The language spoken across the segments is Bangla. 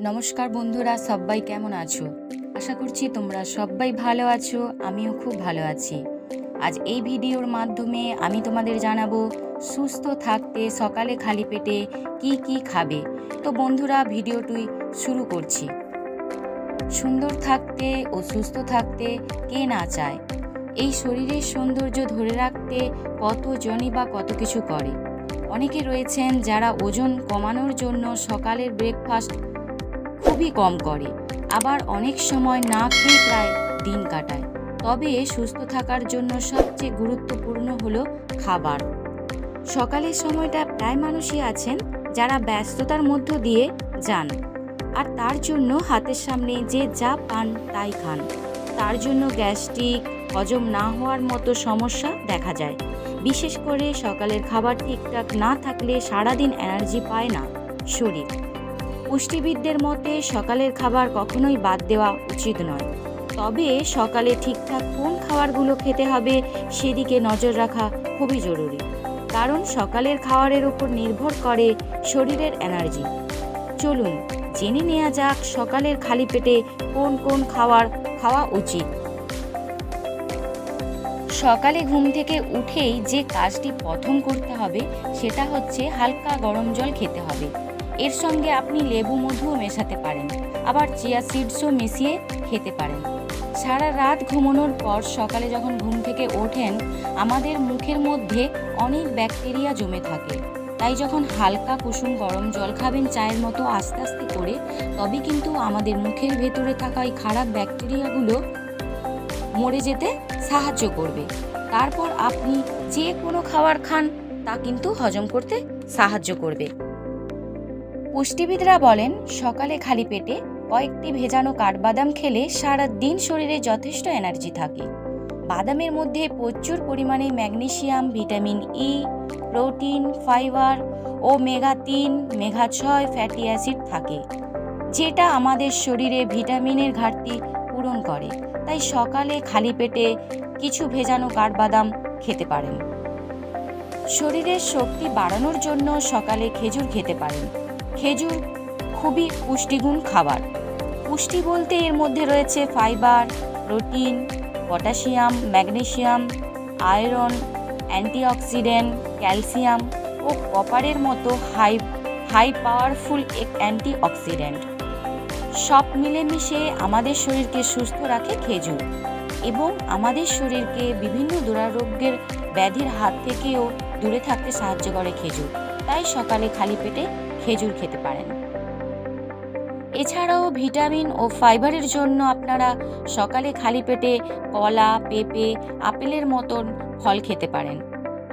নমস্কার বন্ধুরা, সবাই কেমন আছো? আশা করছি তোমরা সবাই ভালো আছো। আমিও খুব ভালো আছি। আজ এই ভিডিওর মাধ্যমে আমি তোমাদের জানাবো সুস্থ থাকতে সকালে খালি পেটে কি কি খাবে। তো বন্ধুরা, ভিডিওটি শুরু করছি। সুন্দর থাকতে ও সুস্থ থাকতে কে না চায়? এই শরীরের সৌন্দর্য ধরে রাখতে কতজনই বা কত কিছু করে। অনেকে রয়েছেন যারা ওজন কমানোর জন্য সকালের ব্রেকফাস্ট খুবই কম করে, আবার অনেক সময় না খেয়ে প্রায় দিন কাটায়। তবে সুস্থ থাকার জন্য সবচেয়ে গুরুত্বপূর্ণ হলো খাবার। সকালের সময়টা প্রায় মানুষই আছেন যারা ব্যস্ততার মধ্য দিয়ে যান, আর তার জন্য হাতের সামনে যে যা পান তাই খান। তার জন্য গ্যাস্ট্রিক, হজম না হওয়ার মতো সমস্যা দেখা যায়। বিশেষ করে সকালের খাবার ঠিকঠাক না থাকলে সারাদিন এনার্জি পায় না শরীর। পুষ্টিবিদদের মতে সকালের খাবার কখনোই বাদ দেওয়া উচিত নয়। তবে সকালে ঠিকঠাক কোন খাবারগুলো খেতে হবে সেদিকে নজর রাখা খুবই জরুরি, কারণ সকালের খাবারের উপর নির্ভর করে শরীরের এনার্জি। চলুন জেনে নেওয়া যাক সকালের খালি পেটে কোন কোন খাবার খাওয়া উচিত। সকালে ঘুম থেকে উঠেই যে কাজটি প্রথম করতে হবে সেটা হচ্ছে হালকা গরম জল খেতে হবে। এর সঙ্গে আপনি লেবু মধুও মেশাতে পারেন, আবার চিয়া সিডসও মিশিয়ে খেতে পারেন। সারা রাত ঘুমানোর পর সকালে যখন ঘুম থেকে ওঠেন, আমাদের মুখের মধ্যে অনেক ব্যাকটেরিয়া জমে থাকে। তাই যখন হালকা কুসুম গরম জল খাবেন চায়ের মতো আস্তে আস্তে করে, তবে কিন্তু আমাদের মুখের ভেতরে থাকা এই খারাপ ব্যাকটেরিয়াগুলো মরে যেতে সাহায্য করবে। তারপর আপনি যে কোনো খাবার খান তা কিন্তু হজম করতে সাহায্য করবে। পুষ্টিবিদরা বলেন সকালে খালি পেটে কয়েকটি ভেজানো কাঠবাদাম খেলে সারা দিন শরীরে যথেষ্ট এনার্জি থাকে। বাদামের মধ্যে প্রচুর পরিমাণে magnesium, vitamin E, protein, fibre, omega three, ওমেগা-6 ফ্যাটি অ্যাসিড থাকে, যেটা আমাদের শরীরে ভিটামিনের ঘাটতি পূরণ করে। তাই সকালে খালি পেটে কিছু ভেজানো কাঠবাদাম খেতে পারেন। শরীরের শক্তি বাড়ানোর জন্য সকালে খেজুর খেতে পারেন। খেজুর খুবই পুষ্টিগুণ খাবার। পুষ্টি বলতে এর মধ্যে রয়েছে fibre, protein, potassium, magnesium, iron, antioxidant, calcium ও কপারের মতো হাই পাওয়ারফুল অ্যান্টিঅক্সিডেন্ট। সব মিলেমিশে আমাদের শরীরকে সুস্থ রাখে খেজুর, এবং আমাদের শরীরকে বিভিন্ন দুরারোগ্যের ব্যাধির হাত থেকেও দূরে থাকতে সাহায্য করে খেজুর। তাই সকালে খালি পেটে খেজুর খেতে পারেন। এছাড়াও ভিটামিন ও ফাইবারের জন্য আপনারা সকালে খালি পেটে কলা, পেঁপে, আপেলের মতন ফল খেতে পারেন।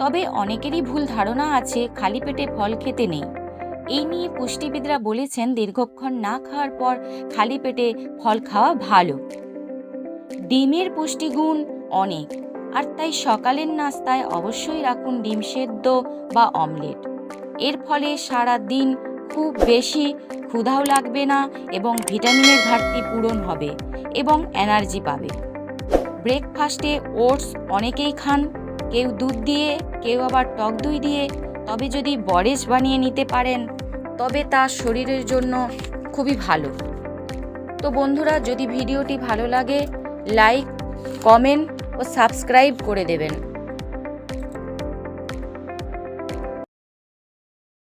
তবে অনেকেরই ভুল ধারণা আছে খালি পেটে ফল খেতে নেই। এই নিয়ে পুষ্টিবিদরা বলেছেন দীর্ঘক্ষণ না খাওয়ার পর খালি পেটে ফল খাওয়া ভালো। ডিমের পুষ্টিগুণ অনেক, আর তাই সকালের নাস্তায় অবশ্যই রাখুন ডিম সেদ্ধ বা অমলেট। এর ফলে সারা দিন খুব বেশি ক্ষুধাও লাগবে না, এবং ভিটামিনের ঘাটতি পূরণ হবে এবং এনার্জি পাবে। ব্রেকফাস্টে ওটস অনেকেই খান, কেউ দুধ দিয়ে, কেউ আবার টক দই দিয়ে। তবে যদি বরেজ বানিয়ে নিতে পারেন তবে তা শরীরের জন্য খুবই ভালো। তো বন্ধুরা, যদি ভিডিওটি ভালো লাগে লাইক, কমেন্ট ও সাবস্ক্রাইব করে দেবেন।